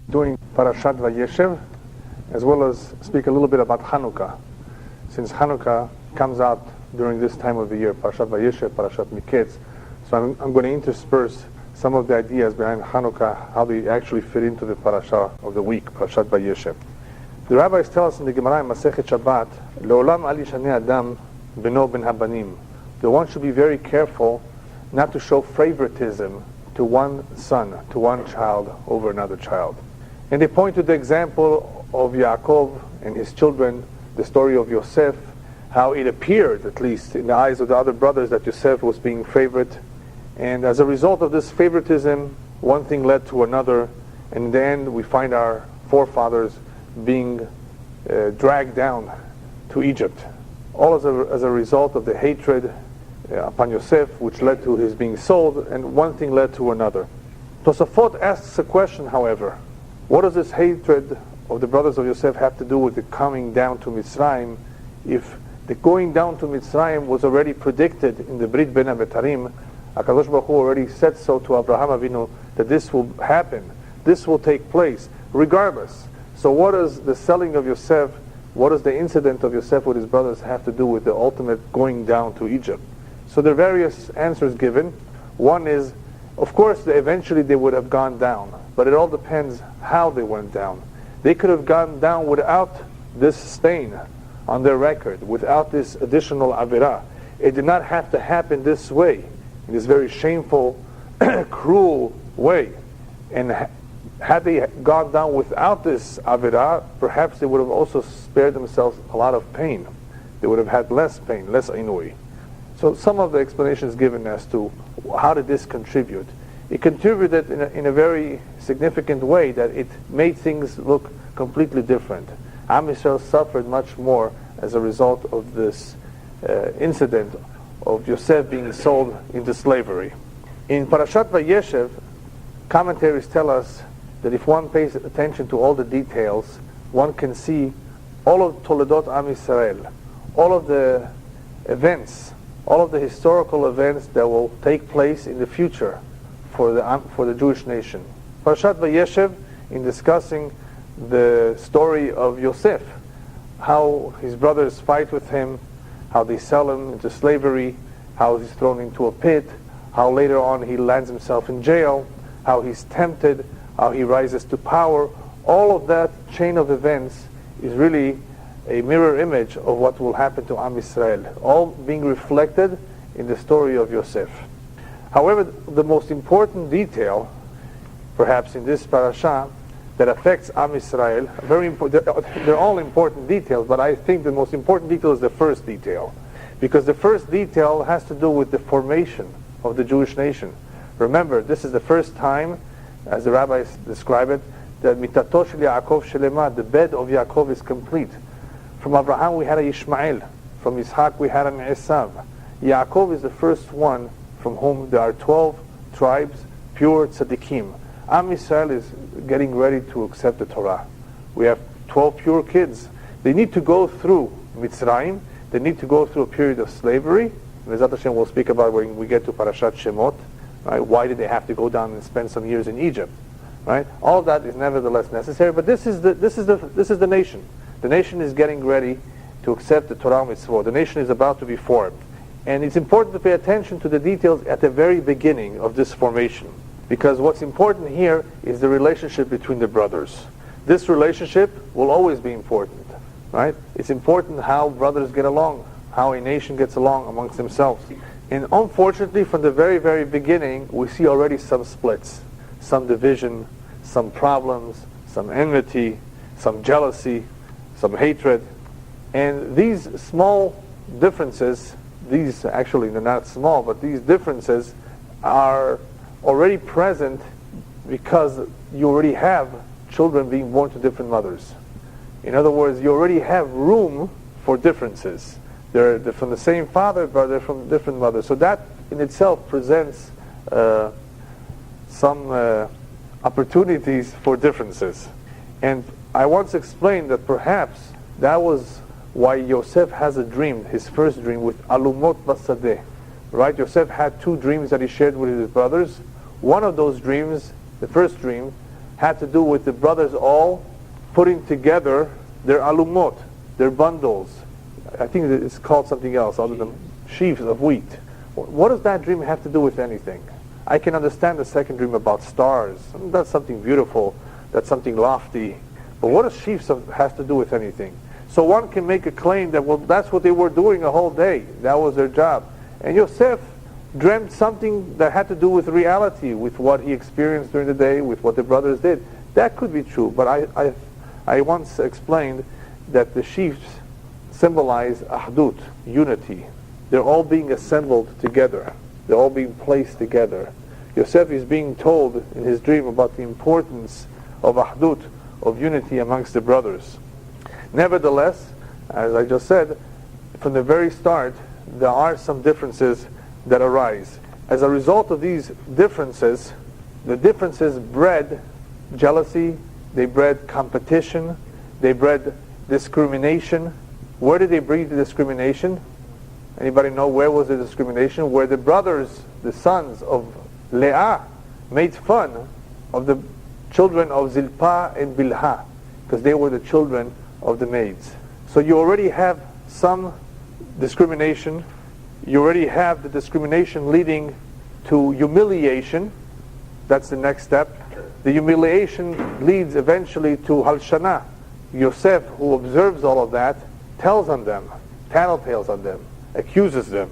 doing Parashat Vayeshev, as well as speak a little bit about Hanukkah, since Hanukkah comes out during this time of the year, Parashat Vayeshev, Parashat Miketz. So I'm going to intersperse some of the ideas behind Hanukkah, how they actually fit into the parasha of the week, Parashat Vayeshev. The rabbis tell us in the Gemara in Masechet Shabbat, Le'olam al yishaneh adam beno ben habanim. The one should be very careful not to show favoritism to one son, to one child over another child. And they point to the example of Yaakov and his children, the story of Yosef, how it appeared, at least in the eyes of the other brothers, that Yosef was being favored. And as a result of this favoritism, one thing led to another, and in the end we find our forefathers being dragged down to Egypt. All as a result of the hatred upon Yosef, which led to his being sold, and one thing led to another. Tosafot asks a question, however. What does this hatred of the brothers of Yosef have to do with the coming down to Mitzrayim, if the going down to Mitzrayim was already predicted in the Brit Ben HaBetarim? HaKadosh Baruch Hu already said so to Abraham Avinu, that this will happen, this will take place, regardless. So what does the selling of Yosef, what does the incident of Yosef with his brothers have to do with the ultimate going down to Egypt? So there are various answers given. One is, of course, eventually they would have gone down, but it all depends how they went down. They could have gone down without this stain on their record, without this additional avirah. It did not have to happen this way, in this very shameful, cruel way. And had they gone down without this avirah, perhaps they would have also spared themselves a lot of pain. They would have had less pain, less inui. So some of the explanations given as to how did this contribute. It contributed in a very significant way, that it made things look completely different. Am Yisrael suffered much more as a result of this incident of Yosef being sold into slavery. In Parashat Vayeshev, commentaries tell us that if one pays attention to all the details, one can see all of Toledot Am Yisrael, all of the events, all of the historical events that will take place in the future for the Jewish nation. Parashat Vayeshev, in discussing the story of Yosef, how his brothers fight with him, how they sell him into slavery, how he's thrown into a pit, how later on he lands himself in jail, how he's tempted, how he rises to power. All of that chain of events is really a mirror image of what will happen to Am Yisrael, all being reflected in the story of Yosef. However, the most important detail, perhaps in this parasha, that affects Am Yisrael, they're all important details, but I think the most important detail is the first detail. Because the first detail has to do with the formation of the Jewish nation. Remember, this is the first time, as the rabbis describe it, that Mitato shel Yaakov shelema, the bed of Yaakov is complete. From Abraham we had a Ishmael, from Yitzhak we had an Esav. Yaakov is the first one from whom there are 12 tribes, pure tzaddikim. Am Yisrael is getting ready to accept the Torah. We have 12 pure kids. They need to go through Mitzrayim. They need to go through a period of slavery. Bezat Hashem we'll speak about when we get to Parashat Shemot. Right? Why did they have to go down and spend some years in Egypt? Right? All of that is nevertheless necessary. But this is the nation. The nation is getting ready to accept the Torah mitzvot. The nation is about to be formed. And it's important to pay attention to the details at the very beginning of this formation. Because what's important here is the relationship between the brothers. This relationship will always be important. Right? It's important how brothers get along, how a nation gets along amongst themselves. And unfortunately, from the very, very beginning, we see already some splits, some division, some problems, some enmity, some jealousy, some hatred. And these small differences, these actually they're not small, but these differences are already present because you already have children being born to different mothers. In other words, you already have room for differences. They're from the same father, but they're from different mothers. So that in itself presents some opportunities for differences. And I once explained that perhaps that was why Yosef has a dream, his first dream, with Alumot Basadeh. Right? Yosef had two dreams that he shared with his brothers. One of those dreams, the first dream, had to do with the brothers all putting together their alumot, their bundles. I think it's called something else other than sheaves of wheat. What does that dream have to do with anything? I can understand the second dream about stars. That's something beautiful. That's something lofty. But what does sheaves has to do with anything? So one can make a claim that, well, that's what they were doing a whole day. That was their job. And Yosef dreamt something that had to do with reality, with what he experienced during the day, with what the brothers did. That could be true. But I once explained that the sheaves symbolize ahdut, unity. They're all being assembled together. They're all being placed together. Yosef is being told in his dream about the importance of ahdut, of unity amongst the brothers. Nevertheless, as I just said, from the very start, there are some differences that arise. As a result of these differences, the differences bred jealousy, they bred competition, they bred discrimination. Where did they breed the discrimination? Anybody know where was the discrimination? Where the brothers, the sons of Leah, made fun of the children of Zilpah and Bilhah, because they were the children of the maids. So you already have some discrimination. You already have the discrimination leading to humiliation. That's the next step. The humiliation leads eventually to Halshana. Yosef, who observes all of that, tells on them, tattletales on them, accuses them.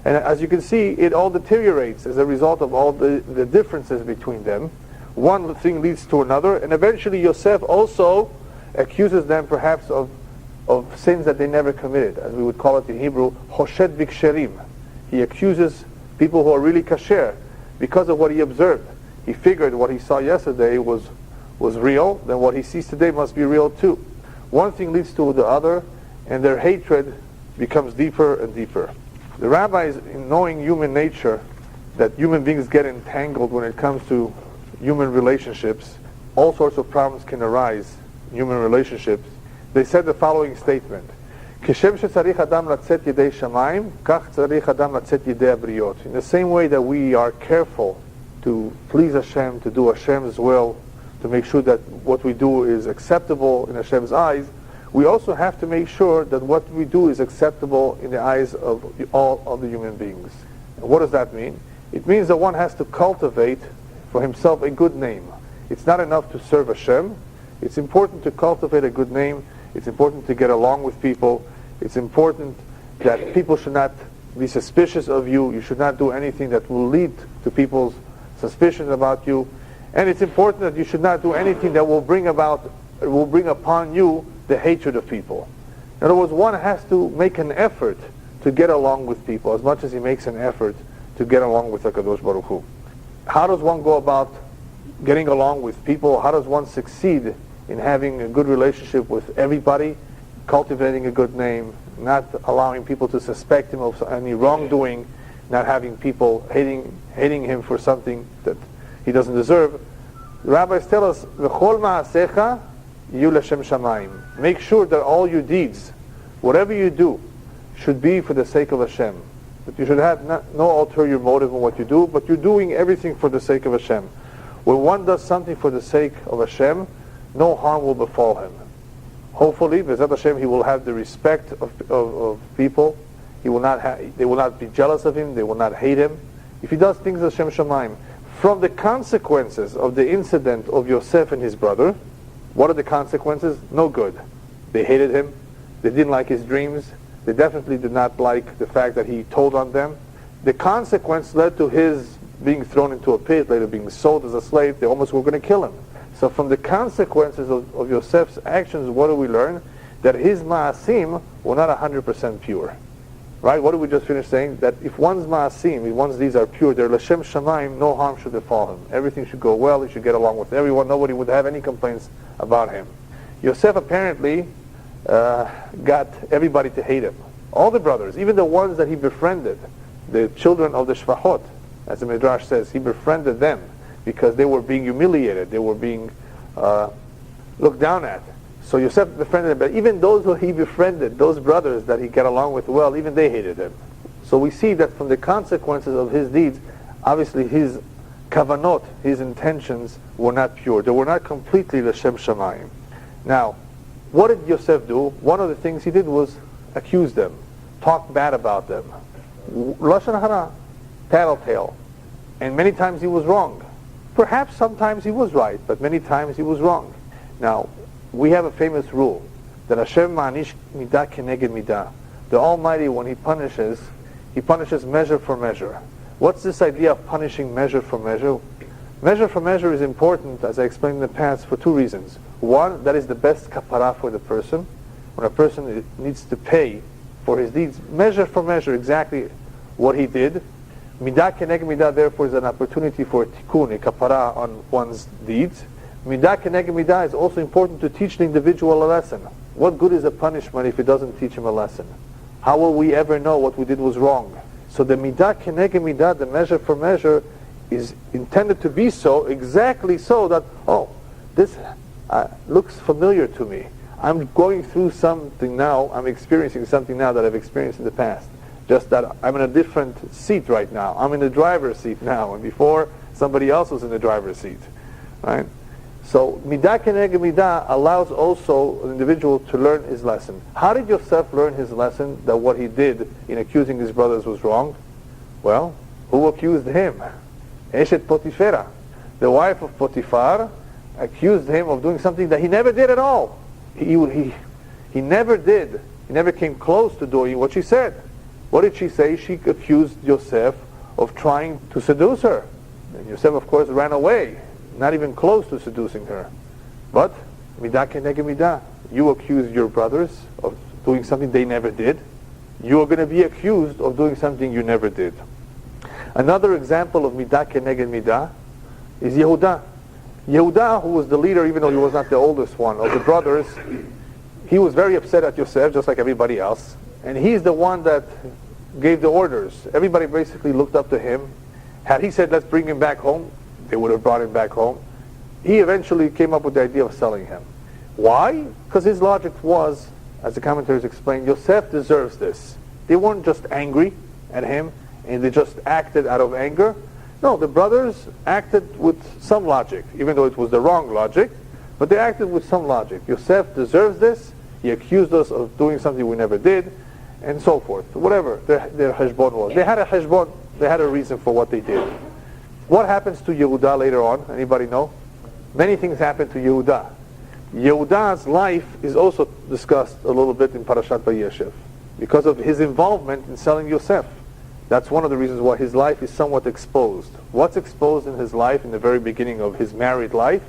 And as you can see, it all deteriorates as a result of all the differences between them. One thing leads to another, and eventually Yosef also accuses them perhaps of sins that they never committed, as we would call it in Hebrew, Hoshed Viksherim. He accuses people who are really kasher because of what he observed. He figured what he saw yesterday was real, then what he sees today must be real too. One thing leads to the other, and their hatred becomes deeper and deeper. The rabbis, in knowing human nature, that human beings get entangled when it comes to human relationships, all sorts of problems can arise in human relationships. They said the following statement: "Kishem shetzarich adam latzet yedei shamayim, kach tzarich adam latzet yedei abriot." In the same way that we are careful to please Hashem, to do Hashem's will, to make sure that what we do is acceptable in Hashem's eyes, we also have to make sure that what we do is acceptable in the eyes of all other human beings. And what does that mean? It means that one has to cultivate for himself a good name. It's not enough to serve Hashem. It's important to cultivate a good name. It's important to get along with people. It's important that people should not be suspicious of you. You should not do anything that will lead to people's suspicions about you. And it's important that you should not do anything that will bring upon you the hatred of people. In other words, one has to make an effort to get along with people as much as he makes an effort to get along with HaKadosh Baruch Hu. How does one go about getting along with people? How does one succeed in having a good relationship with everybody, cultivating a good name, not allowing people to suspect him of any wrongdoing, not having people hating him for something that he doesn't deserve? The rabbis tell us, "V'chol ma'asecha yu l'shem shamayim." Make sure that all your deeds, whatever you do, should be for the sake of Hashem. That you should have no ulterior motive in what you do, but you're doing everything for the sake of Hashem. When one does something for the sake of Hashem, no harm will befall him. Hopefully, B'ezrat Hashem, he will have the respect of people. They will not be jealous of him. They will not hate him. If he does things as Shem Shamayim. From the consequences of the incident of Yosef and his brother, what are the consequences? No good. They hated him. They didn't like his dreams. They definitely did not like the fact that he told on them. The consequence led to his being thrown into a pit, later being sold as a slave. They almost were going to kill him. So from the consequences of Yosef's actions, what do we learn? That his ma'asim were not 100% pure. Right? What did we just finish saying? That if one's ma'asim, if one's deeds are pure, they're l'shem shamayim, no harm should befall him. Everything should go well. He should get along with everyone. Nobody would have any complaints about him. Yosef apparently got everybody to hate him. All the brothers, even the ones that he befriended, the children of the Shvachot, as the Midrash says, he befriended them because they were being humiliated. They were being looked down at. So Yosef befriended them, but even those who he befriended, those brothers that he got along with well, even they hated him. So we see that from the consequences of his deeds, obviously his kavanot, his intentions, were not pure. They were not completely l'shem shamayim. Now, what did Yosef do? One of the things he did was accuse them, talk bad about them. Lashon hara, tattletale. And many times he was wrong. Perhaps sometimes he was right, but many times he was wrong. Now, we have a famous rule that Hashem ma'anish midah keneged midah. The Almighty, when He punishes measure for measure. What's this idea of punishing measure for measure? Measure for measure is important, as I explained in the past, for two reasons. One, that is the best kapara for the person. When a person needs to pay for his deeds, measure for measure exactly what he did. Midah keneged midah, therefore, is an opportunity for a tikkun, a kapara on one's deeds. Midah keneged midah is also important to teach the individual a lesson. What good is a punishment if it doesn't teach him a lesson? How will we ever know what we did was wrong? So the midah keneged midah, the measure for measure, is intended to be so, exactly so that, this looks familiar to me. I'm going through something now, I'm experiencing something now that I've experienced in the past. Just that I'm in a different seat right now. I'm in the driver's seat now, and before somebody else was in the driver's seat. Right? So midah keneged midah allows also an individual to learn his lesson. How did Yosef learn his lesson that what he did in accusing his brothers was wrong? Well, who accused him? Eshet Potifera, the wife of Potiphar, accused him of doing something that he never did at all. He never did. He never came close to doing what she said. What did she say? She accused Yosef of trying to seduce her. And Yosef, of course, ran away, not even close to seducing her. But, midah keneged midah, you accused your brothers of doing something they never did. You are going to be accused of doing something you never did. Another example of midah keneged midah is Yehuda. Yehuda, who was the leader, even though he was not the oldest one of the brothers, he was very upset at Yosef, just like everybody else. And he's the one that gave the orders. Everybody basically looked up to him. Had he said, let's bring him back home, they would have brought him back home. He eventually came up with the idea of selling him. Why? Because his logic was, as the commentators explained, Yosef deserves this. They weren't just angry at him, and they just acted out of anger. No, the brothers acted with some logic, even though it was the wrong logic, but they acted with some logic. Yosef deserves this. He accused us of doing something we never did, and so forth. Whatever their heshbon was. They had a heshbon. They had a reason for what they did. What happens to Yehuda later on? Anybody know? Many things happen to Yehuda. Yehuda's life is also discussed a little bit in Parashat Vayeshev because of his involvement in selling Yosef. That's one of the reasons why his life is somewhat exposed. What's exposed in his life in the very beginning of his married life?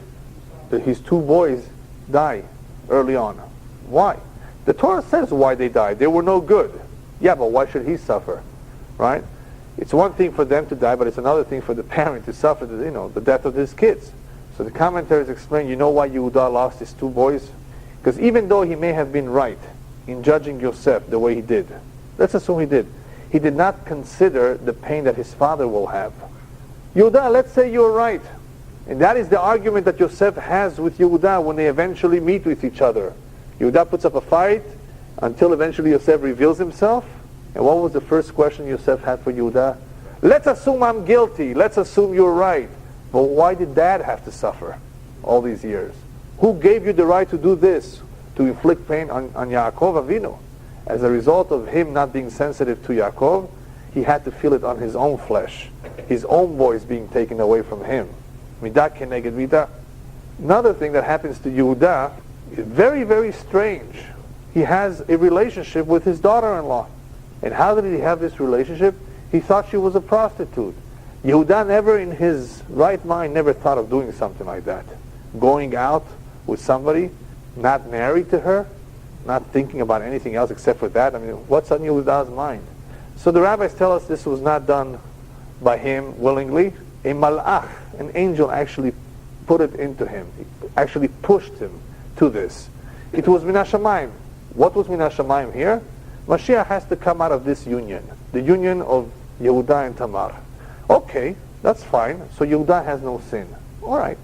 That his two boys die early on. Why? The Torah says why they died. They were no good. Yeah, but why should he suffer? Right? It's one thing for them to die, but it's another thing for the parent to suffer the death of his kids. So the commentaries explain, you know why Yehuda lost his two boys? Because even though he may have been right in judging Yosef the way he did, let's assume he did not consider the pain that his father will have. Yehuda, let's say you're right. And that is the argument that Yosef has with Yehuda when they eventually meet with each other. Yehuda puts up a fight until eventually Yosef reveals himself. And what was the first question Yosef had for Yehuda? Let's assume I'm guilty. Let's assume you're right. But why did Dad have to suffer all these years? Who gave you the right to do this? To inflict pain on Yaakov Avinu? As a result of him not being sensitive to Yaakov, he had to feel it on his own flesh. His own boys being taken away from him. Midah keneged midah. Another thing that happens to Yehuda is very, very strange. He has a relationship with his daughter-in-law. And how did he have this relationship? He thought she was a prostitute. Yehuda never in his right mind never thought of doing something like that. Going out with somebody, not married to her, not thinking about anything else except for that. I mean, what's on Yehuda's mind? So the rabbis tell us this was not done by him willingly. A malach, an angel, actually put it into him. He actually pushed him to this. It was min hashamayim. What was min hashamayim here? Mashiach has to come out of this union. The union of Yehuda and Tamar. Okay, that's fine. So Yehuda has no sin. All right.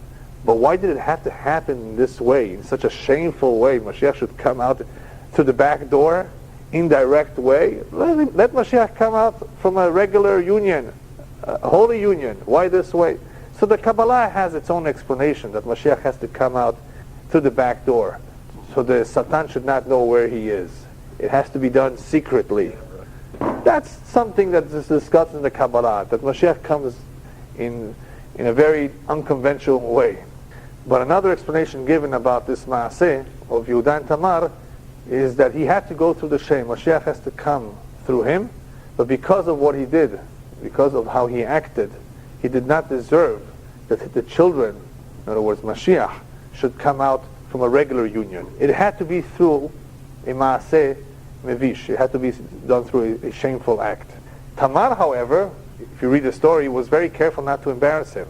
But why did it have to happen in this way, in such a shameful way? Mashiach should come out through the back door, indirect way. Let Mashiach come out from a regular union, a holy union. Why this way? So the Kabbalah has its own explanation that Mashiach has to come out through the back door. So the Satan should not know where he is. It has to be done secretly. That's something that is discussed in the Kabbalah, that Mashiach comes in a very unconventional way. But another explanation given about this Maaseh of Yehuda and Tamar is that he had to go through the Shem. Mashiach has to come through him, but because of what he did, because of how he acted, he did not deserve that the children, in other words Mashiach, should come out from a regular union. It had to be through a Maaseh Mevish. It had to be done through a shameful act. Tamar, however, if you read the story, was very careful not to embarrass him.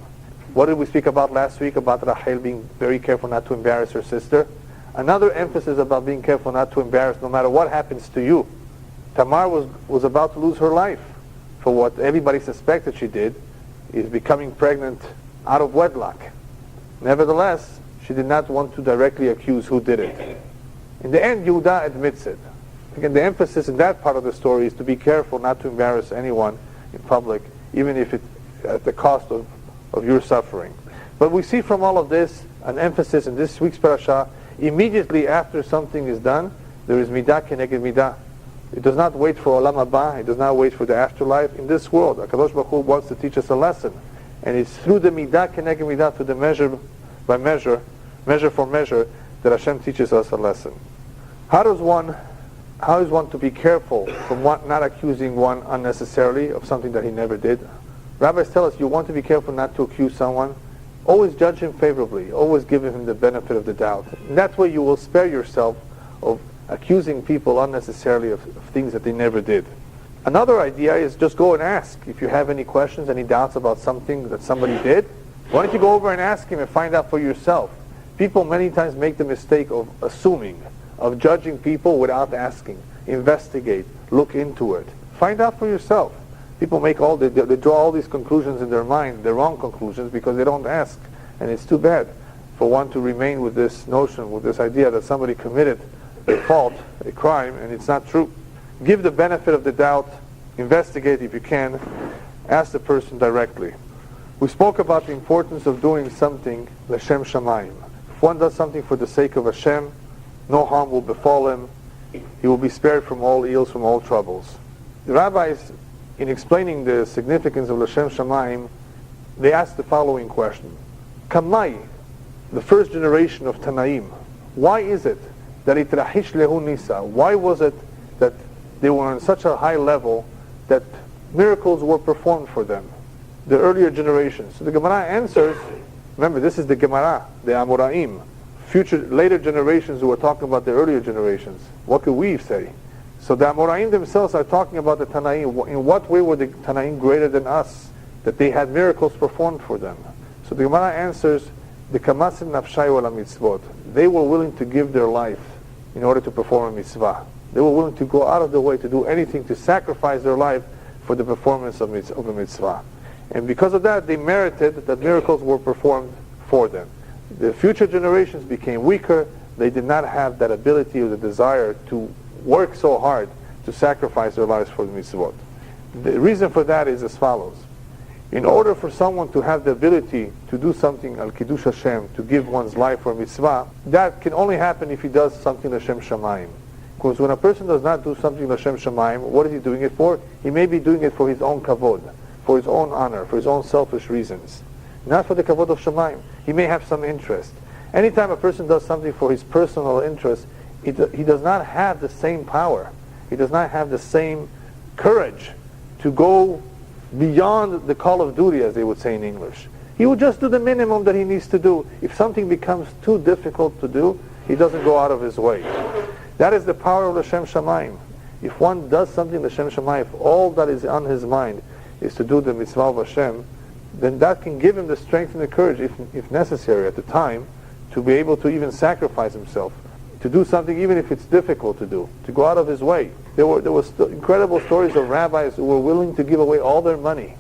What did we speak about last week about Rachel being very careful not to embarrass her sister? Another emphasis about being careful not to embarrass no matter what happens to you. Tamar was about to lose her life for what everybody suspected she did, is becoming pregnant out of wedlock. Nevertheless, she did not want to directly accuse who did it. In the end, Yehuda admits it. Again, the emphasis in that part of the story is to be careful not to embarrass anyone in public, even if it's at the cost of your suffering. But we see from all of this an emphasis in this week's parasha. Immediately after something is done, there is midah keneged midah. It does not wait for olam haba. It does not wait for the afterlife. In this world, HaKadosh Baruch Hu wants to teach us a lesson, and it's through the midah keneged midah, through the measure by measure, measure for measure, that Hashem teaches us a lesson. How is one to be careful from not accusing one unnecessarily of something that he never did? Rabbis tell us you want to be careful not to accuse someone. Always judge him favorably. Always give him the benefit of the doubt. And that way you will spare yourself of accusing people unnecessarily of things that they never did. Another idea is just go and ask. If you have any questions, any doubts about something that somebody did, why don't you go over and ask him and find out for yourself? People many times make the mistake of assuming, of judging people without asking. Investigate, look into it. Find out for yourself. People make they draw all these conclusions in their mind, the wrong conclusions, because they don't ask. And it's too bad for one to remain with this notion, with this idea that somebody committed a fault, a crime, and it's not true. Give the benefit of the doubt, investigate if you can, ask the person directly. We spoke about the importance of doing something l'shem shamayim. If one does something for the sake of Hashem, no harm will befall him. He will be spared from all ills, from all troubles. The rabbis, in explaining the significance of l'shem shamayim, they asked the following question. Kamai, the first generation of Tanaim, why is it that itrahish lehu nisa? Why was it that they were on such a high level that miracles were performed for them? The earlier generations. So the Gemara answers, remember this is the Gemara, the Amoraim, later generations who are talking about the earlier generations. What could we say? So the Amoraim themselves are talking about the Tanaim. In what way were the Tanaim greater than us, that they had miracles performed for them? So the Gemara answers, the Kamasim Nafshay Wala Mitzvot. They were willing to give their life in order to perform a mitzvah. They were willing to go out of the way to do anything, to sacrifice their life for the performance of a mitzvah. And because of that, they merited that miracles were performed for them. The future generations became weaker. They did not have that ability or the desire to work so hard to sacrifice their lives for the mitzvot. The reason for that is as follows. In order for someone to have the ability to do something al kiddush Hashem, to give one's life for a mitzvah, that can only happen if he does something l'shem shamayim. Because when a person does not do something l'shem shamayim, what is he doing it for? He may be doing it for his own kavod, for his own honor, for his own selfish reasons. Not for the kavod of shamayim. He may have some interest. Anytime a person does something for his personal interest, he does not have the same power. He does not have the same courage to go beyond the call of duty, as they would say in English. He will just do the minimum that he needs to do. If something becomes too difficult to do, he doesn't go out of his way. That is the power of L'Shem Shamayim. If one does something L'Shem Shamayim, if all that is on his mind is to do the mitzvah of Hashem, then that can give him the strength and the courage, if necessary at the time, to be able to even sacrifice himself, to do something even if it's difficult to do, to go out of his way. There were incredible stories of rabbis who were willing to give away all their money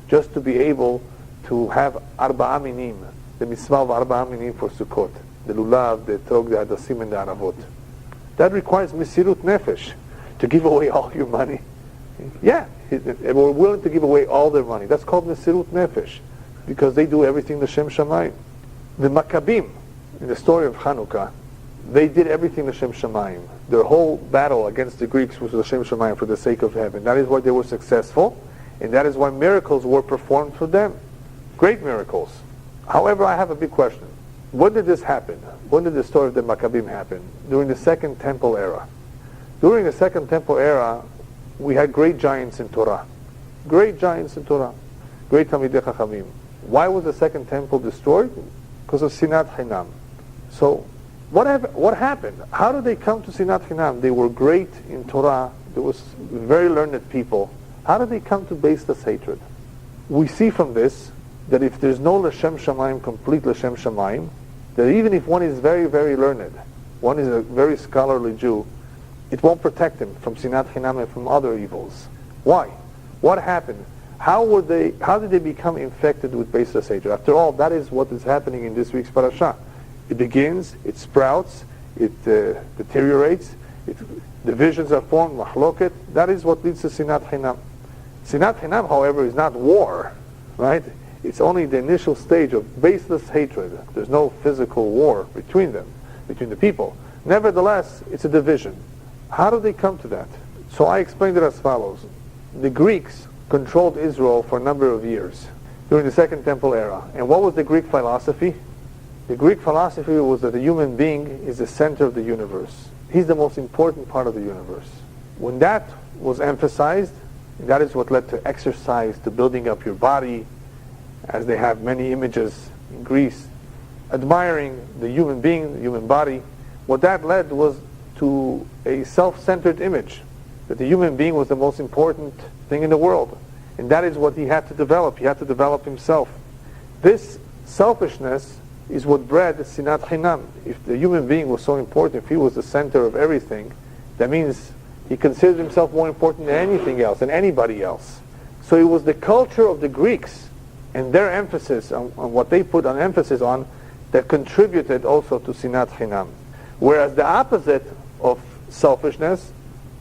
just to be able to have arba'a minim, the mitzvah of arba'a minim for Sukkot, the lulav, the trog, the hadasim, and the aravot. That requires mesirut nefesh, to give away all your money. Yeah, they were willing to give away all their money. That's called mesirut nefesh. because they do everything L'Shem Shamayim. The Maccabim, in the story of Hanukkah, they did everything L'Shem Shamayim. Their whole battle against the Greeks was L'Shem Shamayim, for the sake of heaven. That is why they were successful, and that is why miracles were performed for them. Great miracles. However, I have a big question. When did this happen? When did the story of the Maccabim happen? During the Second Temple era. During the Second Temple era, we had great giants in Torah. Great giants in Torah. Great Talmidei Chachamim. Why was the Second Temple destroyed? Because of Sinat Chinam. So, what happened? How did they come to Sinat Chinam? They were great in Torah. There was very learned people. How did they come to baseless hatred? We see from this that if there's no L'Shem Shamayim, complete L'Shem Shamayim, that even if one is very, very learned, one is a very scholarly Jew, it won't protect him from Sinat Chinam and from other evils. Why? What happened? How did they become infected with baseless hatred? After all, that is what is happening in this week's Parashat. It begins, it sprouts, it deteriorates, divisions are formed, mahloket. That is what leads to Sinat Chinam. Sinat Chinam, however, is not war, right? It's only the initial stage of baseless hatred. There's no physical war between them, between the people. Nevertheless, it's a division. How do they come to that? So I explained it as follows. The Greeks controlled Israel for a number of years during the Second Temple era. And what was the Greek philosophy? The Greek philosophy was that the human being is the center of the universe. He's the most important part of the universe. When that was emphasized, that is what led to exercise, to building up your body, as they have many images in Greece, admiring the human being, the human body. What that led was to a self-centered image, that the human being was the most important thing in the world. And that is what he had to develop. He had to develop himself. This selfishness is what bred Sinat Chinam. If the human being was so important, if he was the center of everything, that means he considered himself more important than anything else, than anybody else. So it was the culture of the Greeks and their emphasis on what they put an emphasis on that contributed also to Sinat Chinam. Whereas the opposite of selfishness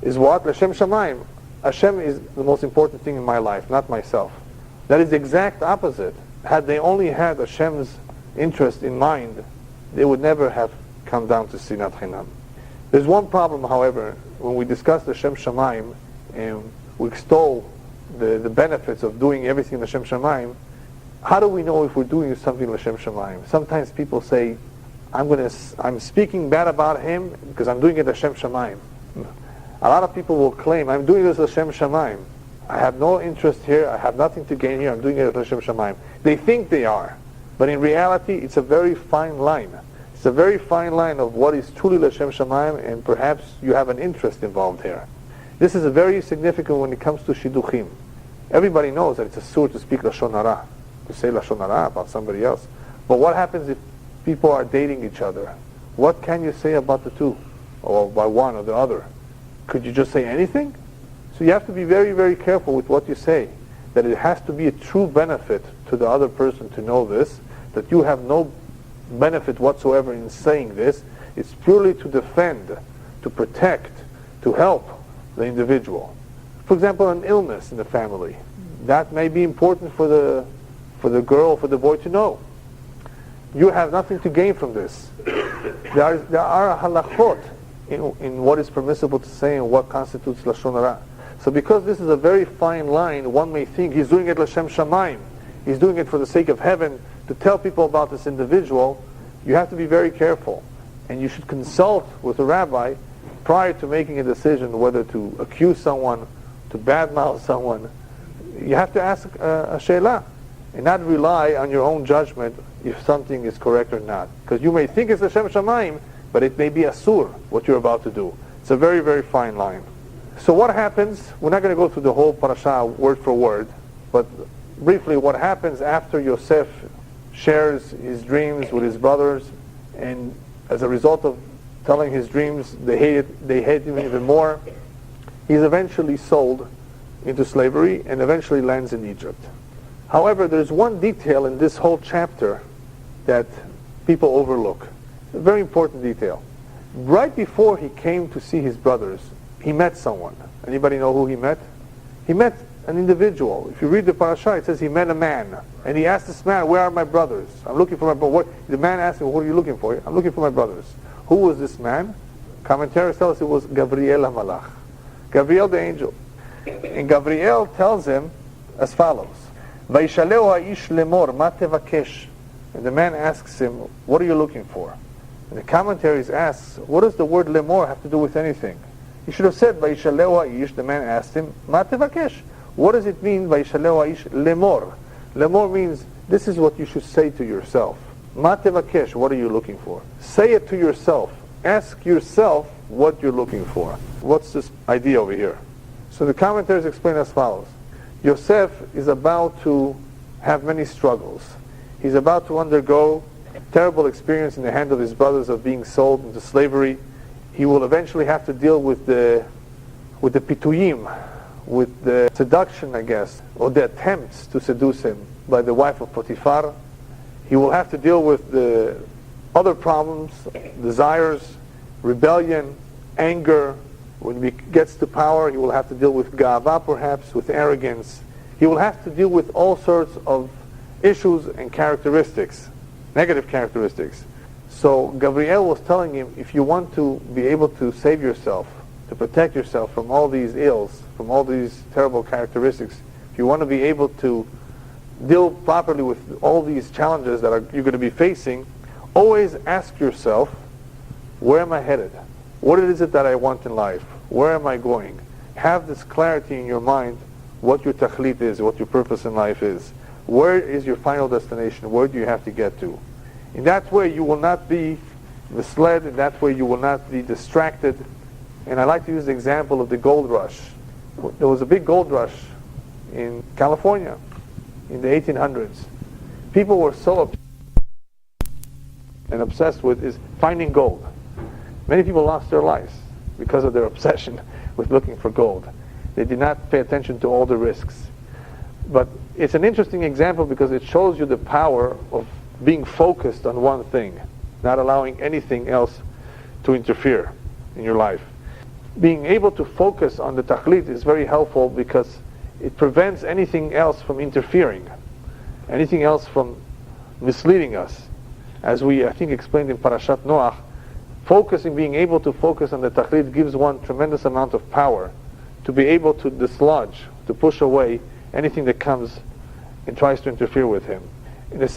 is what? L'Shem Shamayim. Hashem is the most important thing in my life, not myself. That is the exact opposite. Had they only had Hashem's interest in mind, they would never have come down to Sinat Chinam. There's one problem, however, when we discuss L'Shem Shamayim and we extol the benefits of doing everything L'Shem Shamayim. How do we know if we're doing something L'Shem Shamayim? Sometimes people say, I'm speaking bad about him because I'm doing it L'Shem Shamayim. A lot of people will claim, I'm doing this L'Shem Shamayim. I have no interest here, I have nothing to gain here, I'm doing it L'Shem Shamayim. They think they are, but in reality it's a very fine line. It's a very fine line of what is truly L'Shem Shamayim, and perhaps you have an interest involved here. This is very significant when it comes to Shidduchim. Everybody knows that it's a sur to speak Lashon Hara, to say Lashon Hara about somebody else. But what happens if people are dating each other? What can you say about the two, or by one or the other? Could you just say anything? So you have to be very, very careful with what you say, that it has to be a true benefit to the other person to know this, that you have no benefit whatsoever in saying this. It's purely to defend, to protect, to help the individual. For example, an illness in the family. That may be important for the girl, for the boy to know. You have nothing to gain from this. There are halachot in what is permissible to say and what constitutes Lashon Hara. So because this is a very fine line, one may think he's doing it L'Shem Shamayim. He's doing it for the sake of heaven, to tell people about this individual. You have to be very careful. And you should consult with a rabbi prior to making a decision whether to accuse someone, to badmouth someone. You have to ask a she'elah and not rely on your own judgment if something is correct or not. Because you may think it's L'Shem Shamayim, but it may be asur, what you're about to do. It's a very, very fine line. So what happens, we're not going to go through the whole parasha word for word, but briefly what happens after Yosef shares his dreams with his brothers, and as a result of telling his dreams, they hate him even more. He's eventually sold into slavery and eventually lands in Egypt. However, there's one detail in this whole chapter that people overlook. A very important detail. Right before he came to see his brothers, he met someone. Anybody know who he met? He met an individual. If you read the Parashat, it says he met a man, and he asked this man, where are my brothers? I'm looking for my brothers. The man asked him, what are you looking for? I'm looking for my brothers. Who was this man? Commentaries tell us it was Gabriel HaMalach. Gabriel the angel. And Gabriel tells him as follows, Vayeshev ha'ish lemor, ma tevakesh. And the man asks him, what are you looking for? And the commentaries ask, what does the word lemor have to do with anything? He should have said, Vayeshev ha'ish. The man asked him, ma tevakesh. What does it mean, Vayeshev ha'ish lemor? Lemor means, this is what you should say to yourself. Ma tevakesh, what are you looking for? Say it to yourself. Ask yourself what you're looking for. What's this idea over here? So the commentators explain as follows. Yosef is about to have many struggles. He's about to undergo a terrible experience in the hand of his brothers of being sold into slavery. He will eventually have to deal with the pituyim, with the seduction, I guess, or the attempts to seduce him by the wife of Potiphar. He will have to deal with the other problems, desires, rebellion, anger. When he gets to power, he will have to deal with ga'ava, perhaps, with arrogance. He will have to deal with all sorts of issues and characteristics, negative characteristics. So Gabriel was telling him, if you want to be able to save yourself, to protect yourself from all these ills, from all these terrible characteristics, if you want to be able to deal properly with all these challenges that you're going to be facing, always ask yourself, where am I headed? What is it that I want in life? Where am I going? Have this clarity in your mind, what your tachlit is, what your purpose in life is. Where is your final destination? Where do you have to get to? In that way you will not be misled, in that way you will not be distracted. And I like to use the example of the gold rush. There was a big gold rush in California in the 1800s. People were so obsessed with is finding gold. Many people lost their lives because of their obsession with looking for gold. They did not pay attention to all the risks. But it's an interesting example because it shows you the power of being focused on one thing, not allowing anything else to interfere in your life. Being able to focus on the tachlit is very helpful because it prevents anything else from interfering, anything else from misleading us. As we, I think, explained in Parashat Noach, being able to focus on the tachlit gives one tremendous amount of power to be able to dislodge, to push away anything that comes and tries to interfere with him. And the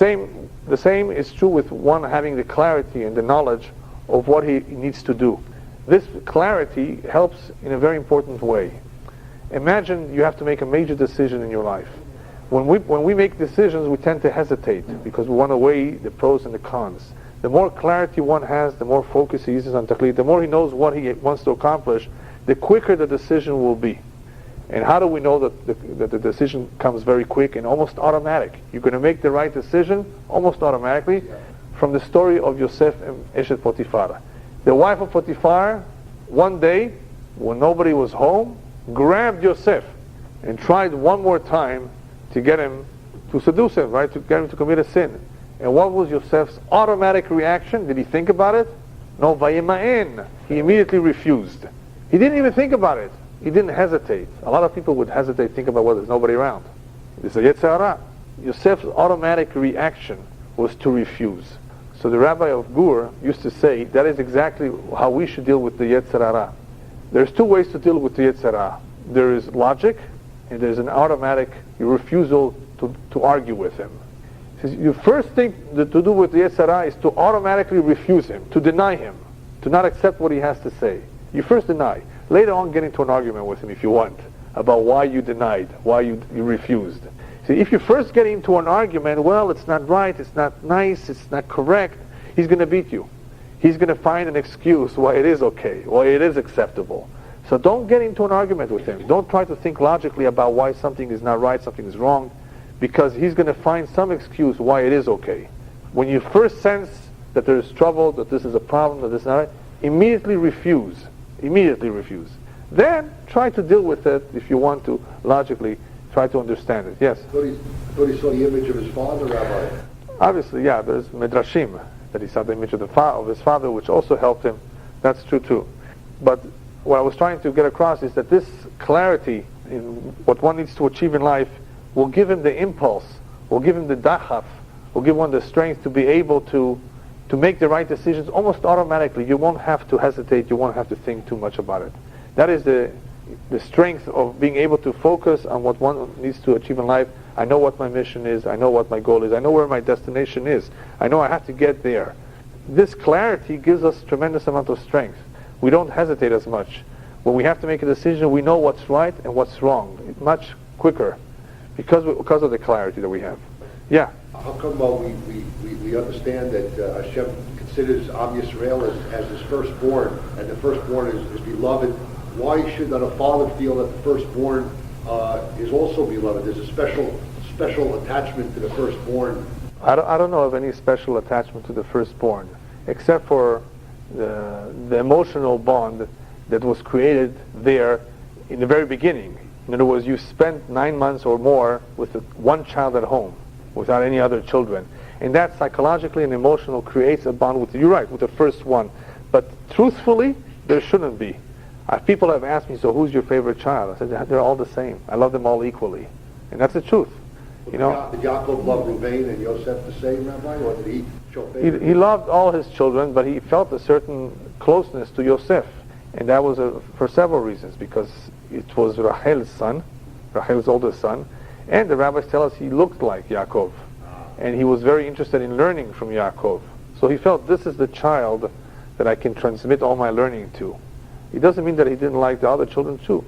same is true with one having the clarity and the knowledge of what he needs to do. This clarity helps in a very important way. Imagine you have to make a major decision in your life. When we make decisions, we tend to hesitate because we want to weigh the pros and the cons. The more clarity one has, the more focus he uses on tachlit, the more he knows what he wants to accomplish, the quicker the decision will be. And how do we know that the decision comes very quick and almost automatic? You're going to make the right decision almost automatically. From the story of Yosef and Eshet Potiphar. The wife of Potiphar, one day, when nobody was home, grabbed Yosef and tried one more time to get him to seduce him, right? To get him to commit a sin. And what was Yosef's automatic reaction? Did he think about it? No, vayema'en. He immediately refused. He didn't even think about it. He didn't hesitate. A lot of people would hesitate, think about, well, there's nobody around. It's a Yetzirah. Yosef's automatic reaction was to refuse. So the rabbi of Gur used to say, that is exactly how we should deal with the Yetzirah. There's two ways to deal with the Yetzirah. There is logic, and there's an automatic refusal to argue with him. Your first thing to do with the Yetzirah is to automatically refuse him, to deny him, to not accept what he has to say. You first deny. Later on get into an argument with him if you want, about why you denied, why you refused. See, if you first get into an argument, well, it's not right, it's not nice, it's not correct, he's going to beat you. He's going to find an excuse why it is okay, why it is acceptable. So don't get into an argument with him. Don't try to think logically about why something is not right, something is wrong, because he's going to find some excuse why it is okay. When you first sense that there is trouble, that this is a problem, that this is not right, immediately refuse. Immediately refuse. Then try to deal with it if you want to logically try to understand it. Yes? I thought he saw the image of his father, Rabbi. Obviously, yeah, there's Midrashim that he saw the image of his father, which also helped him. That's true too. But what I was trying to get across is that this clarity what one needs to achieve in life will give him the impulse, will give him the dachaf, will give one the strength to be able to make the right decisions almost automatically. You won't have to hesitate, you won't have to think too much about it. That is the strength of being able to focus on what one needs to achieve in life. I know what my mission is, I know what my goal is, I know where my destination is, I know I have to get there. This clarity gives us tremendous amount of strength. We don't hesitate as much. When we have to make a decision, we know what's right and what's wrong much quicker because of the clarity that we have. Yeah. How come we understand that Hashem considers Am Yisrael as his firstborn, and the firstborn is beloved? Why should not a father feel that the firstborn is also beloved? There's a special attachment to the firstborn. I don't know of any special attachment to the firstborn, except for the emotional bond that was created there in the very beginning. In other words, you spent 9 months or more with one child at home, without any other children. And that psychologically and emotional creates a bond with, you're right, with the first one. But truthfully, there shouldn't be. People have asked me, so who's your favorite child? I said, they're all the same. I love them all equally. And that's the truth. Did Yaakov love Ruvain and Yosef the same, Rabbi, or did he show favor? He loved all his children, but he felt a certain closeness to Yosef. And that was for several reasons, because it was Rachel's son, Rachel's oldest son, and the rabbis tell us he looked like Yaakov. And he was very interested in learning from Yaakov. So he felt, this is the child that I can transmit all my learning to. It doesn't mean that he didn't like the other children too.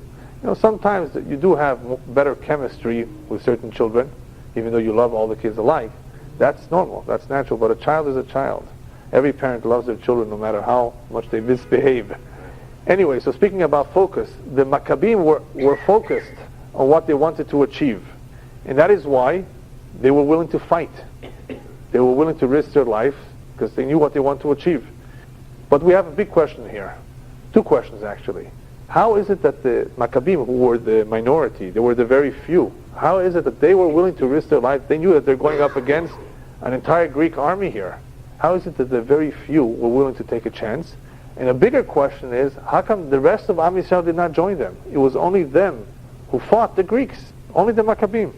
Sometimes you do have better chemistry with certain children, even though you love all the kids alike. That's normal, that's natural, but a child is a child. Every parent loves their children no matter how much they misbehave. Anyway, so speaking about focus, the Maccabim were focused on what they wanted to achieve. And that is why they were willing to fight. They were willing to risk their life because they knew what they wanted to achieve. But we have a big question here. Two questions actually. How is it that the Maccabim, who were the minority, they were the very few, how is it that they were willing to risk their life? They knew that they're going up against an entire Greek army here. How is it that the very few were willing to take a chance? And a bigger question is, how come the rest of Am Yisrael did not join them? It was only them who fought the Greeks, only the Maccabim.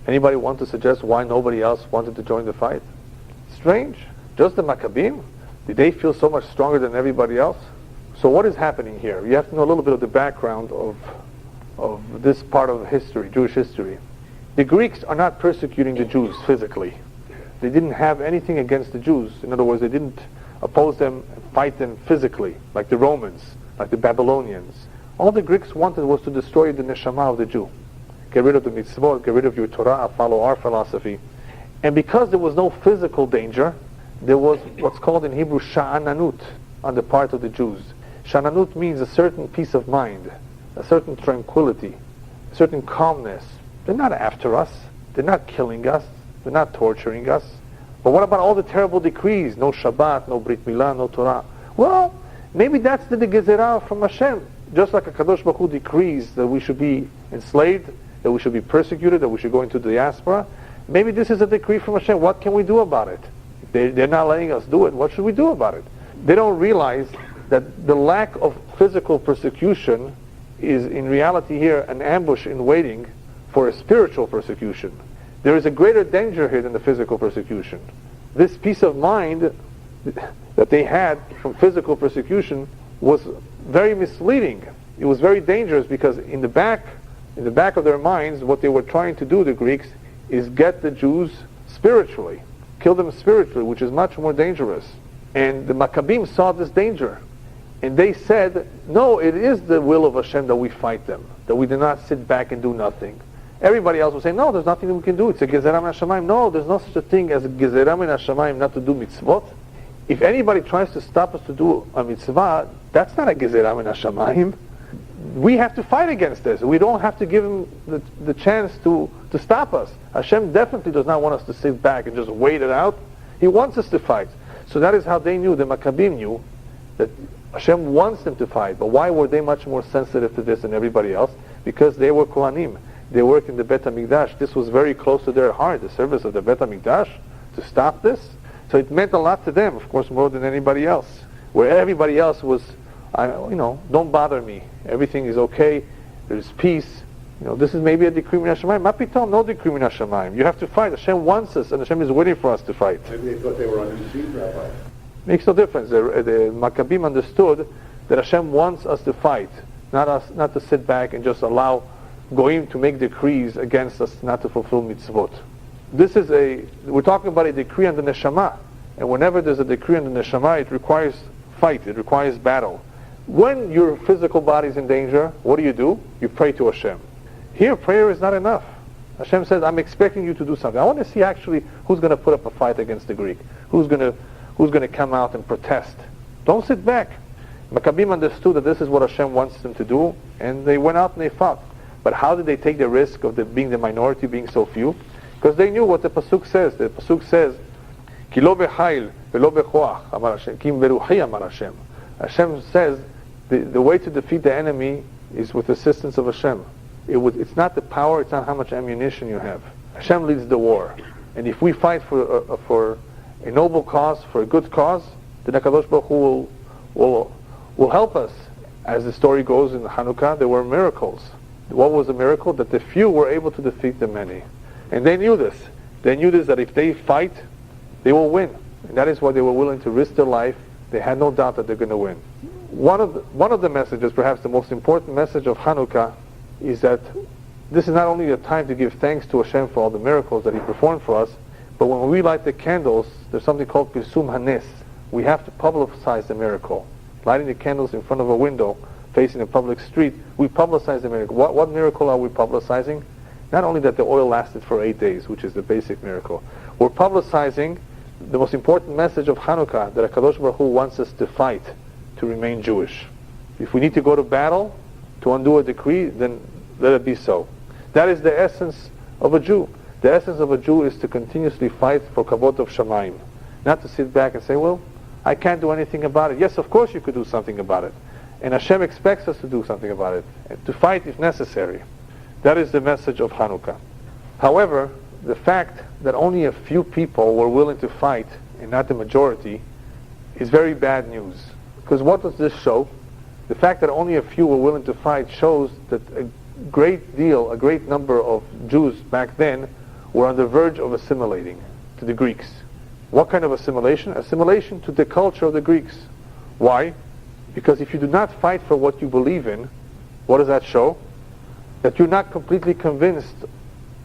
Anybody want to suggest why nobody else wanted to join the fight? Strange. Just the Maccabim? Did they feel so much stronger than everybody else? So what is happening here? You have to know a little bit of the background of this part of history, Jewish history. The Greeks are not persecuting the Jews physically. They didn't have anything against the Jews. In other words, they didn't oppose them and fight them physically, like the Romans, like the Babylonians. All the Greeks wanted was to destroy the neshama of the Jew. Get rid of the mitzvot, get rid of your Torah, follow our philosophy. And because there was no physical danger, there was what's called in Hebrew sha'ananut on the part of the Jews. Sha'ananut means a certain peace of mind, a certain tranquility, a certain calmness. They're not after us, they're not killing us, they're not torturing us. But what about all the terrible decrees? No Shabbat, no Brit Milah, no Torah. Well, maybe that's the Yetzirah from Hashem. Just like a Kadosh Baruch Hu decrees that we should be enslaved, that we should be persecuted, that we should go into the diaspora. Maybe this is a decree from Hashem. What can we do about it? They're not letting us do it. What should we do about it? They don't realize that the lack of physical persecution is in reality here an ambush in waiting for a spiritual persecution. There is a greater danger here than the physical persecution. This peace of mind that they had from physical persecution was very misleading. It was very dangerous because in the back of their minds, what they were trying to do, the Greeks, is get the Jews spiritually, kill them spiritually, which is much more dangerous. And the Maccabim saw this danger. And they said, no, it is the will of Hashem that we fight them, that we do not sit back and do nothing. Everybody else would say, no, there's nothing that we can do. It's a gezerah min hashamayim. No, there's no such a thing as a gezerah min hashamayim not to do mitzvot. If anybody tries to stop us to do a mitzvah, that's not a gezerah min hashamayim. We have to fight against this. We don't have to give him the chance to stop us. Hashem definitely does not want us to sit back and just wait it out. He wants us to fight. So that is how they knew, the Maccabim knew, that Hashem wants them to fight. But why were they much more sensitive to this than everybody else? Because they were Kohanim. They worked in the Bet HaMikdash. This was very close to their heart, the service of the Bet HaMikdash, to stop this. So it meant a lot to them, of course, more than anybody else. Where everybody else was, don't bother me. Everything is okay. There's peace. This is maybe a decree min hashamayim. Mapitom, no decree min hashamayim. You have to fight. Hashem wants us, and Hashem is waiting for us to fight. Maybe they thought they were under siege, Rabbi. Makes no difference. The Maccabim understood that Hashem wants us to fight, not to sit back and just allow Goyim to make decrees against us not to fulfill mitzvot. We're talking about a decree on the neshama, and whenever there's a decree on the neshama, it requires fight, it requires battle. When your physical body is in danger, what do? You pray to Hashem. Here, prayer is not enough. Hashem says, I'm expecting you to do something. I want to see actually who's going to put up a fight against the Greek, who's going to come out and protest. Don't sit back. Maccabim understood that this is what Hashem wants them to do, and they went out and they fought. But how did they take the risk of being the minority, being so few? Because they knew what the pasuk says. The pasuk says, "Ki lo b'chayil v'lo b'choach amar Hashem, ki beruchi amar Hashem." Hashem says the way to defeat the enemy is with assistance of Hashem. It's not the power, it's not how much ammunition you have. Hashem leads the war, and if we fight for a noble cause, for a good cause, then HaKadosh Baruch Hu will help us. As the story goes in Hanukkah, there were miracles. What was the miracle? That the few were able to defeat the many. And they knew this. They knew this, that if they fight, they will win. And that is why they were willing to risk their life. They had no doubt that they're going to win. One of the messages, perhaps the most important message of Hanukkah, is that this is not only a time to give thanks to Hashem for all the miracles that He performed for us, but when we light the candles, there's something called Pirsum Hanes. We have to publicize the miracle. Lighting the candles in front of a window, facing a public street, we publicize the miracle. What miracle are we publicizing? Not only that the oil lasted for 8 days, which is the basic miracle. We're publicizing the most important message of Hanukkah, that HaKadosh Baruch Hu wants us to fight, to remain Jewish. If we need to go to battle to undo a decree, then let it be so. That is the essence of a Jew. The essence of a Jew is to continuously fight for kavod of Shamayim. Not to sit back and say, well, I can't do anything about it. Yes, of course you could do something about it. And Hashem expects us to do something about it, and to fight if necessary. That is the message of Hanukkah. However, the fact that only a few people were willing to fight, and not the majority, is very bad news. Because what does this show? The fact that only a few were willing to fight shows that a great number of Jews back then were on the verge of assimilating to the Greeks. What kind of assimilation? Assimilation to the culture of the Greeks. Why? Because if you do not fight for what you believe in, what does that show? That you're not completely convinced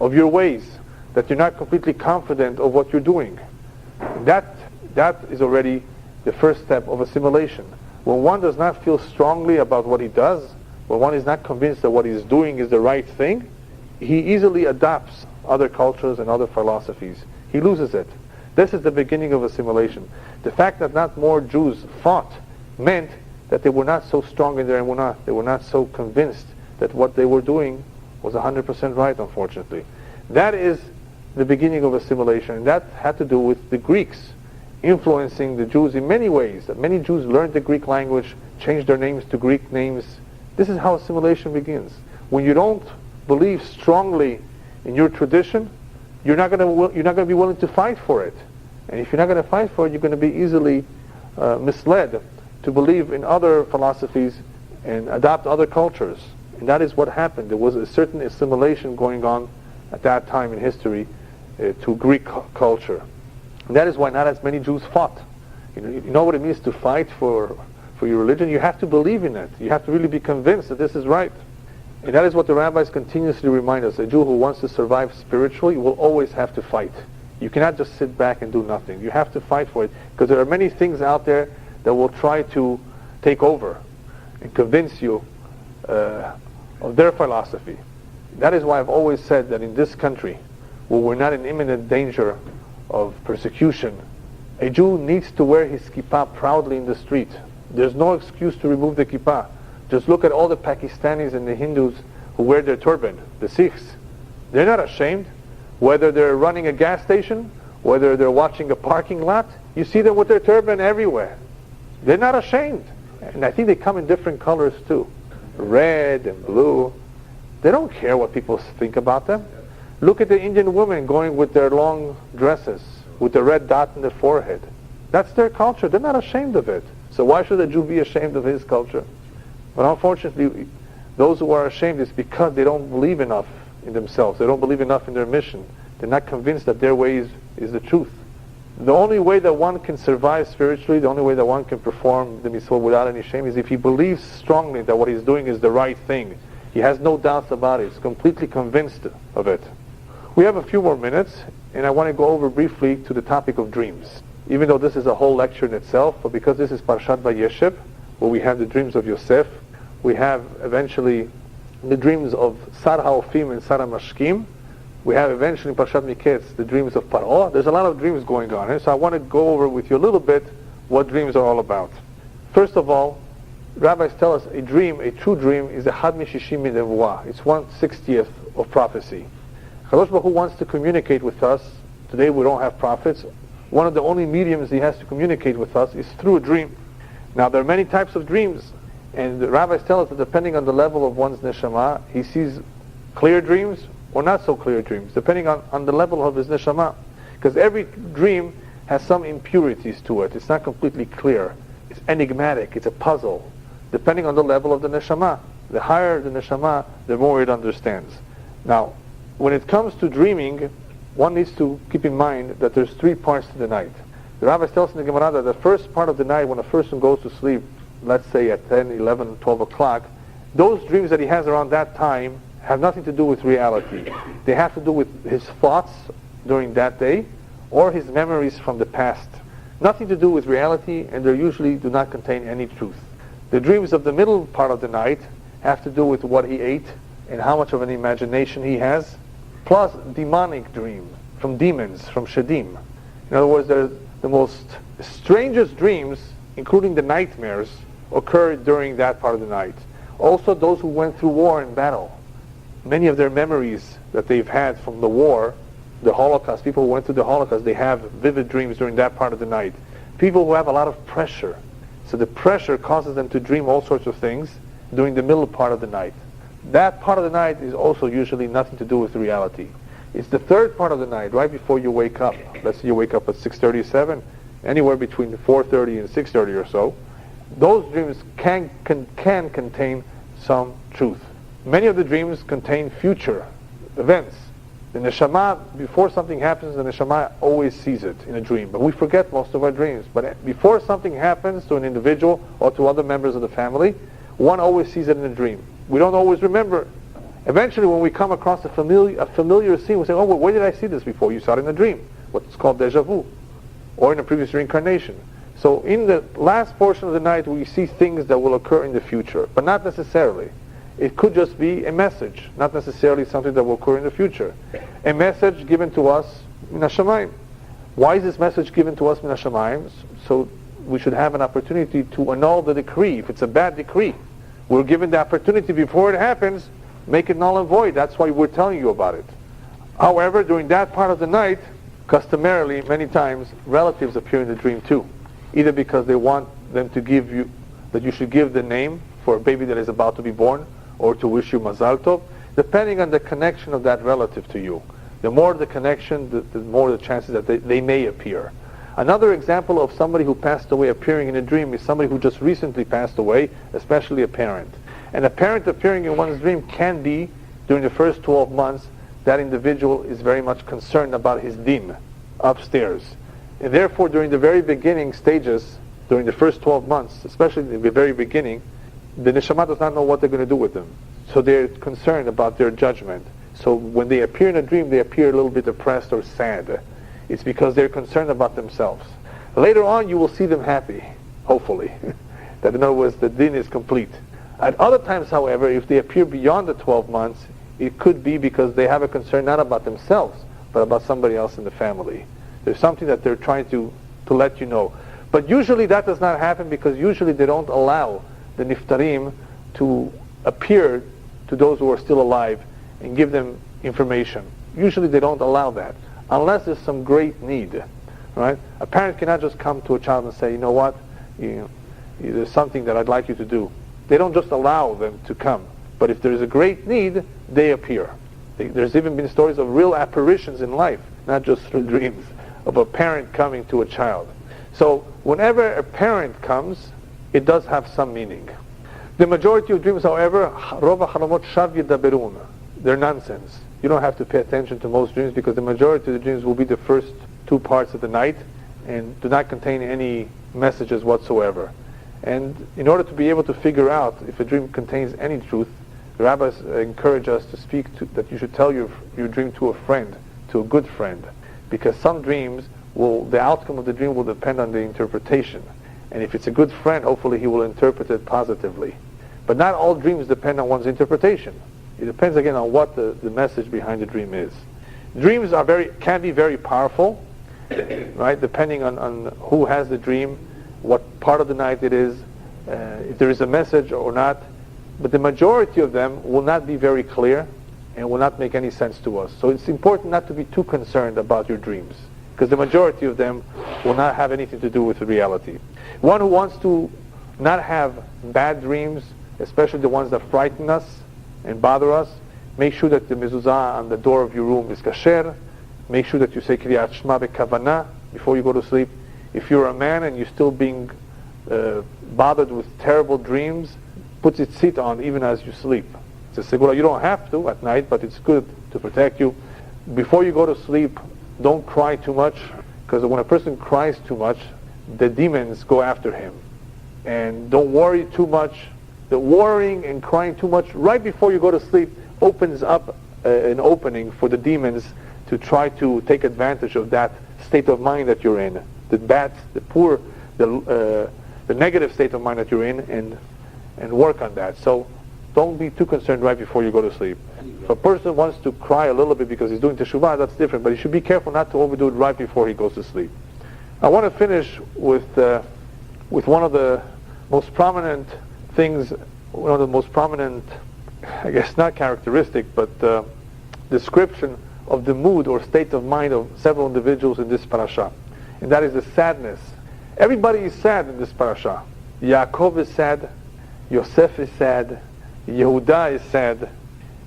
of your ways, that you're not completely confident of what you're doing. That is already the first step of assimilation. When one does not feel strongly about what he does, when one is not convinced that what he's doing is the right thing, he easily adopts other cultures and other philosophies. He loses it. This is the beginning of assimilation. The fact that not more Jews fought meant that they were not so strong in their emunah. They were not so convinced that what they were doing was 100% right, unfortunately. That is the beginning of assimilation, and that had to do with the Greeks influencing the Jews in many ways. That many Jews learned the Greek language, changed their names to Greek names. This is how assimilation begins. When you don't believe strongly in your tradition, you're not going to be willing to fight for it. And if you're not going to fight for it, you're going to be easily misled to believe in other philosophies and adopt other cultures. And that is what happened. There was a certain assimilation going on at that time in history to Greek culture. And that is why not as many Jews fought. You know what it means to fight for your religion? You have to believe in it. You have to really be convinced that this is right. And that is what the rabbis continuously remind us. A Jew who wants to survive spiritually will always have to fight. You cannot just sit back and do nothing. You have to fight for it, because there are many things out there that will try to take over and convince you of their philosophy. That is why I've always said that in this country, where we're not in imminent danger of persecution, a Jew needs to wear his kippah proudly in the street. There's no excuse to remove the kippah. Just look at all the Pakistanis and the Hindus who wear their turban, the Sikhs. They're not ashamed. Whether they're running a gas station, whether they're watching a parking lot, you see them with their turban everywhere. They're not ashamed. And I think they come in different colors too. Red and blue. They don't care what people think about them. Look at the Indian women going with their long dresses, with the red dot in their forehead. That's their culture. They're not ashamed of it. So why should a Jew be ashamed of his culture? But unfortunately, Those who are ashamed is because they don't believe enough in themselves. They don't believe enough in their mission. They're not convinced that their way is the truth. The only way that one can survive spiritually, the only way that one can perform the mitzvah without any shame is if he believes strongly that what he's doing is the right thing. He has no doubts about it. He's completely convinced of it. We have a few more minutes, and I want to go over briefly to the topic of dreams. Even though this is a whole lecture in itself, but because this is Parashat Vayeshev, where we have the dreams of Yosef, we have eventually the dreams of Sar HaOfim and Sar HaMashkim. We have eventually in Parashat Miketz the dreams of Paro. There's a lot of dreams going on here, so I want to go over with you a little bit what dreams are all about. First of all, rabbis tell us a dream, a true dream, is a Had Mishishim Nevuah. It's 1/60th of prophecy. Kadosh Baruch Hu wants to communicate with us. Today we don't have prophets. One of the only mediums he has to communicate with us is through a dream. Now there are many types of dreams, and the rabbis tell us that depending on the level of one's neshama, he sees clear dreams or not so clear dreams, depending on the level of his neshama. Because every dream has some impurities to it. It's not completely clear. It's enigmatic. It's a puzzle, depending on the level of the neshama. The higher the neshama, the more it understands. Now, when it comes to dreaming, one needs to keep in mind that there's 3 parts to the night. The rabbis tell us in the Gemara that the first part of the night, when a person goes to sleep, let's say at 10, 11, 12 o'clock, those dreams that he has around that time have nothing to do with reality. They have to do with his thoughts during that day or his memories from the past. Nothing to do with reality, and they usually do not contain any truth. The dreams of the middle part of the night have to do with what he ate and how much of an imagination he has, plus demonic dream from demons, from shadim. In other words, the most strangest dreams, including the nightmares, occur during that part of the night. Also, those who went through war and battle, many of their memories that they've had from the war, the Holocaust, people who went through the Holocaust, they have vivid dreams during that part of the night. People who have a lot of pressure, so the pressure causes them to dream all sorts of things during the middle part of the night. That part of the night is also usually nothing to do with reality. It's the third part of the night, right before you wake up. Let's say you wake up at 6:37, anywhere between 4:30 and 6:30 or so. Those dreams can contain some truth. Many of the dreams contain future events. The neshama, before something happens, the neshama always sees it in a dream. But we forget most of our dreams. But before something happens to an individual or to other members of the family, one always sees it in a dream. We don't always remember. Eventually, when we come across a familiar scene, we say, oh, well, where did I see this before? You saw it in a dream. What's called Deja Vu. Or in a previous reincarnation. So in the last portion of the night, we see things that will occur in the future. But not necessarily. It could just be a message, not necessarily something that will occur in the future. A message given to us min hashamayim. Why is this message given to us min hashamayim? So we should have an opportunity to annul the decree. If it's a bad decree, we're given the opportunity before it happens, make it null and void. That's why we're telling you about it. However, during that part of the night, customarily, many times, relatives appear in the dream too. Either because they want them to give you, that you should give the name for a baby that is about to be born, or to wish you mazal tov, depending on the connection of that relative to you. The more the connection, the more the chances that they may appear. Another example of somebody who passed away appearing in a dream is somebody who just recently passed away, especially a parent. And a parent appearing in one's dream can be, during the first 12 months, that individual is very much concerned about his din upstairs. And therefore, during the very beginning stages, during the first 12 months, especially in the very beginning, the neshama does not know what they're going to do with them. So they're concerned about their judgment. So when they appear in a dream, they appear a little bit depressed or sad. It's because they're concerned about themselves. Later on, you will see them happy, hopefully. That in other words, the din is complete. At other times, however, if they appear beyond the 12 months, it could be because they have a concern not about themselves, but about somebody else in the family. There's something that they're trying to let you know. But usually that does not happen because usually they don't allow the niftarim to appear to those who are still alive and give them information. Usually they don't allow that, unless there's some great need, right? A parent cannot just come to a child and say, you know what, there's something that I'd like you to do. They don't just allow them to come. But if there's a great need, they appear. There's even been stories of real apparitions in life, not just through dreams, of a parent coming to a child. So whenever a parent comes, it does have some meaning. The majority of dreams, however, rov ha'chalamot shav yedaberun. They're nonsense. You don't have to pay attention to most dreams because the majority of the dreams will be the first 2 parts of the night and do not contain any messages whatsoever. And in order to be able to figure out if a dream contains any truth, the rabbis encourage us to that you should tell your dream to a friend, to a good friend, because some dreams the outcome of the dream will depend on the interpretation. And if it's a good friend, hopefully he will interpret it positively. But not all dreams depend on one's interpretation. It depends again on what the message behind the dream is. Dreams can be very powerful, right? Depending on who has the dream, what part of the night it is, if there is a message or not. But the majority of them will not be very clear and will not make any sense to us. So it's important not to be too concerned about your dreams, because the majority of them will not have anything to do with reality. One who wants to not have bad dreams, especially the ones that frighten us and bother us, make sure that the mezuzah on the door of your room is kasher. Make sure that you say Kriyat Shema b'kavanah before you go to sleep. If you're a man and you're still being bothered with terrible dreams, put tzitzit on even as you sleep. It's a segula. You don't have to at night, but it's good to protect you. Before you go to sleep, don't cry too much, because when a person cries too much, the demons go after him. And don't worry too much. The worrying and crying too much right before you go to sleep opens up an opening for the demons to try to take advantage of that state of mind that you're in, the negative state of mind that you're in, and work on that. So don't be too concerned right before you go to sleep. If a person wants to cry a little bit because he's doing teshuvah, that's different, but he should be careful not to overdo it right before he goes to sleep. I want to finish with one of the most prominent things, one of the most prominent, I guess not characteristic, but description of the mood or state of mind of several individuals in this parasha. And that is the sadness. Everybody is sad in this parasha. Yaakov is sad, Yosef is sad, Yehuda is sad,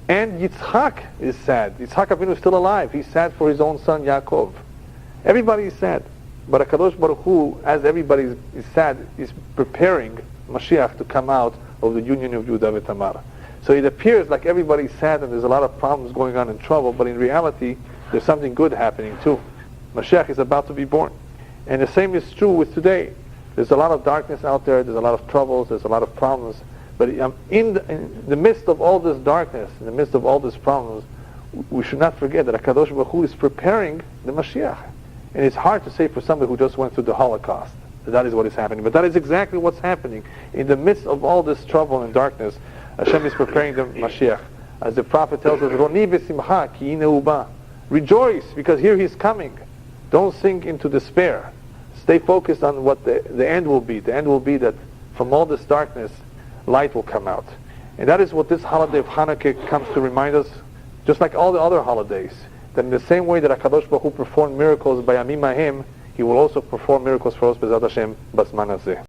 and Yitzchak is sad. Yitzchak Avinu is still alive. He's sad for his own son Yaakov. Everybody is sad. But HaKadosh Baruch Hu, as everybody is sad, is preparing Mashiach to come out of the union of Yehuda and Tamar. So it appears like everybody's sad and there's a lot of problems going on and trouble, but in reality, there's something good happening too. Mashiach is about to be born. And the same is true with today. There's a lot of darkness out there, there's a lot of troubles, there's a lot of problems. But in the midst of all this darkness, in the midst of all these problems, we should not forget that HaKadosh Baruch Hu is preparing the Mashiach. And it's hard to say for somebody who just went through the Holocaust that is what is happening. But that is exactly what's happening. In the midst of all this trouble and darkness, Hashem is preparing the Mashiach. As the prophet tells us, Roni v'simcha ki hineh ba. Rejoice, because here he's coming. Don't sink into despair. Stay focused on what the end will be. The end will be that from all this darkness, light will come out. And that is what this holiday of Hanukkah comes to remind us, just like all the other holidays, that in the same way that HaKadosh Baruch Hu performed miracles by Yamim Ha'im, He will also perform miracles for us, B'ezrat Hashem, Basman Hazeh.